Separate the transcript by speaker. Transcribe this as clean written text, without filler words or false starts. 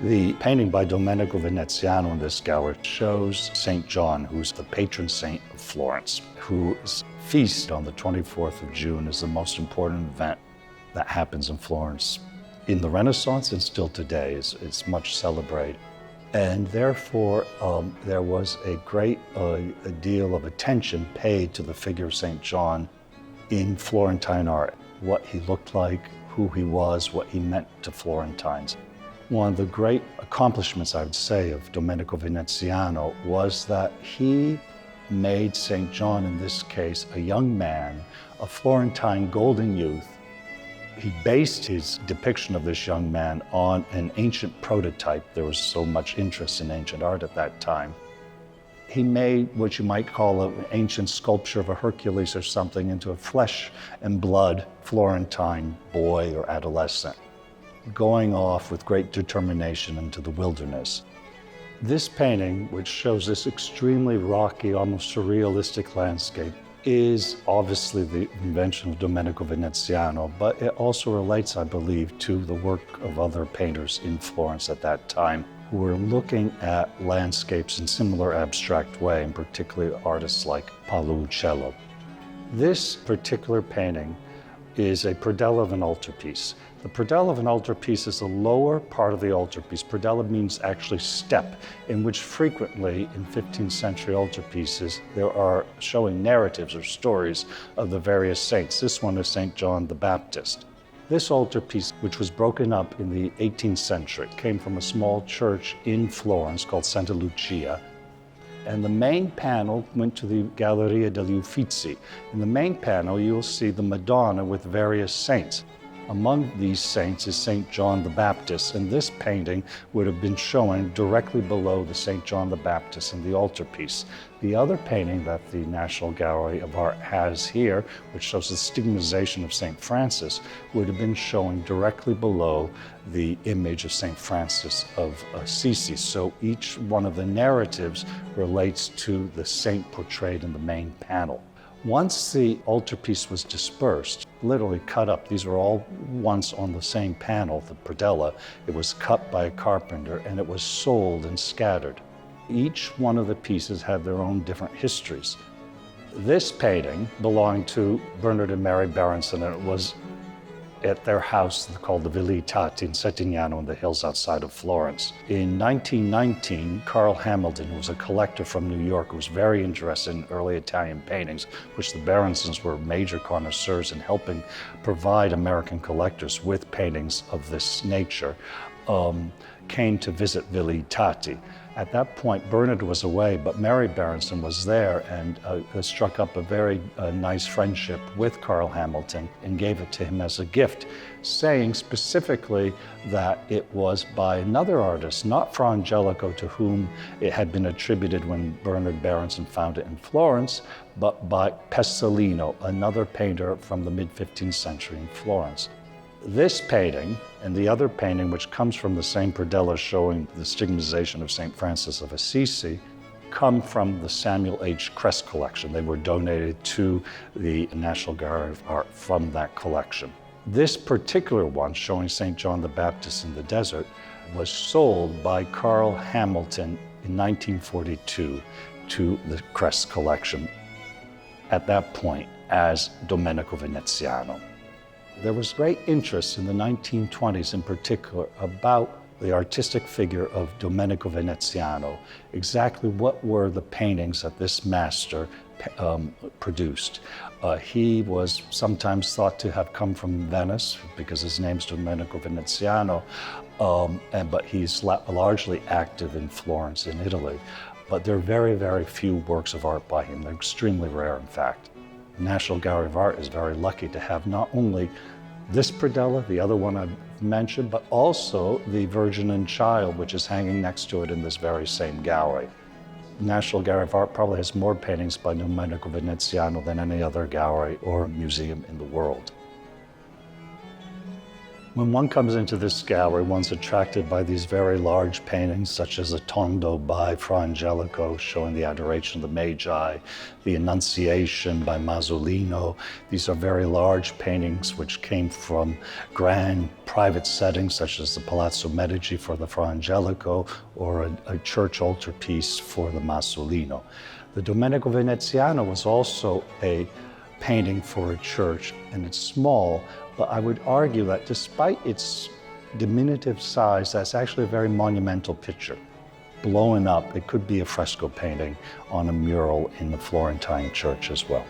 Speaker 1: The painting by Domenico Veneziano in this gallery shows St. John, who's the patron saint of Florence, whose feast on the 24th of June is the most important event that happens in Florence in the Renaissance and still today. It's much celebrated. And therefore, there was a great deal of attention paid to the figure of St. John in Florentine art, what he looked like, who he was, what he meant to Florentines. One of the great accomplishments, I would say, of Domenico Veneziano was that he made St. John, in this case, a young man, a Florentine golden youth. He based his depiction of this young man on an ancient prototype. There was so much interest in ancient art at that time. He made what you might call an ancient sculpture of a Hercules or something into a flesh and blood Florentine boy or adolescent, going off with great determination into the wilderness. This painting, which shows this extremely rocky, almost surrealistic landscape, is obviously the invention of Domenico Veneziano, but it also relates, I believe, to the work of other painters in Florence at that time who were looking at landscapes in similar abstract way, and particularly artists like Paolo Uccello. This particular painting is a predella of an altarpiece. The predella of an altarpiece is the lower part of the altarpiece. Predella means actually step, in which frequently in 15th century altarpieces there are showing narratives or stories of the various saints. This one is St. John the Baptist. This altarpiece, which was broken up in the 18th century, came from a small church in Florence called Santa Lucia. And the main panel went to the Galleria degli Uffizi. In the main panel, you'll see the Madonna with various saints. Among these saints is St. John the Baptist, and this painting would have been showing directly below the St. John the Baptist in the altarpiece. The other painting that the National Gallery of Art has here, which shows the stigmatization of St. Francis, would have been showing directly below the image of St. Francis of Assisi. So each one of the narratives relates to the saint portrayed in the main panel. Once the altarpiece was dispersed, literally cut up, these were all once on the same panel, the predella, it was cut by a carpenter and it was sold and scattered. Each one of the pieces had their own different histories. This painting belonged to Bernard and Mary Berenson, and it was at their house called the Villa Tati in Settignano in the hills outside of Florence. In 1919, Carl Hamilton, who was a collector from New York, who was very interested in early Italian paintings, which the Berensons were major connoisseurs in helping provide American collectors with paintings of this nature, came to visit Villa Tati. At that point, Bernard was away, but Mary Berenson was there and struck up a very nice friendship with Carl Hamilton and gave it to him as a gift, saying specifically that it was by another artist, not Fra Angelico, to whom it had been attributed when Bernard Berenson found it in Florence, but by Pessalino, another painter from the mid-15th century in Florence. This painting and the other painting, which comes from the same predella showing the stigmatization of St. Francis of Assisi, come from the Samuel H. Kress collection. They were donated to the National Gallery of Art from that collection. This particular one, showing St. John the Baptist in the desert, was sold by Carl Hamilton in 1942 to the Kress collection, at that point as Domenico Veneziano. There was great interest in the 1920s in particular about the artistic figure of Domenico Veneziano, exactly what were the paintings that this master produced. He was sometimes thought to have come from Venice because his name's Domenico Veneziano, but he's largely active in Florence in Italy. But there are very, very few works of art by him. They're extremely rare, in fact. The National Gallery of Art is very lucky to have not only this predella, the other one I've mentioned, but also the Virgin and Child, which is hanging next to it in this very same gallery. The National Gallery of Art probably has more paintings by Domenico Veneziano than any other gallery or museum in the world. When one comes into this gallery, one's attracted by these very large paintings, such as a Tondo by Fra Angelico, showing the Adoration of the Magi, the Annunciation by Masolino. These are very large paintings which came from grand private settings, such as the Palazzo Medici for the Fra Angelico, or a church altarpiece for the Masolino. The Domenico Veneziano was also a painting for a church, and it's small, but I would argue that despite its diminutive size, that's actually a very monumental picture. Blowing up, it could be a fresco painting on a mural in the Florentine church as well.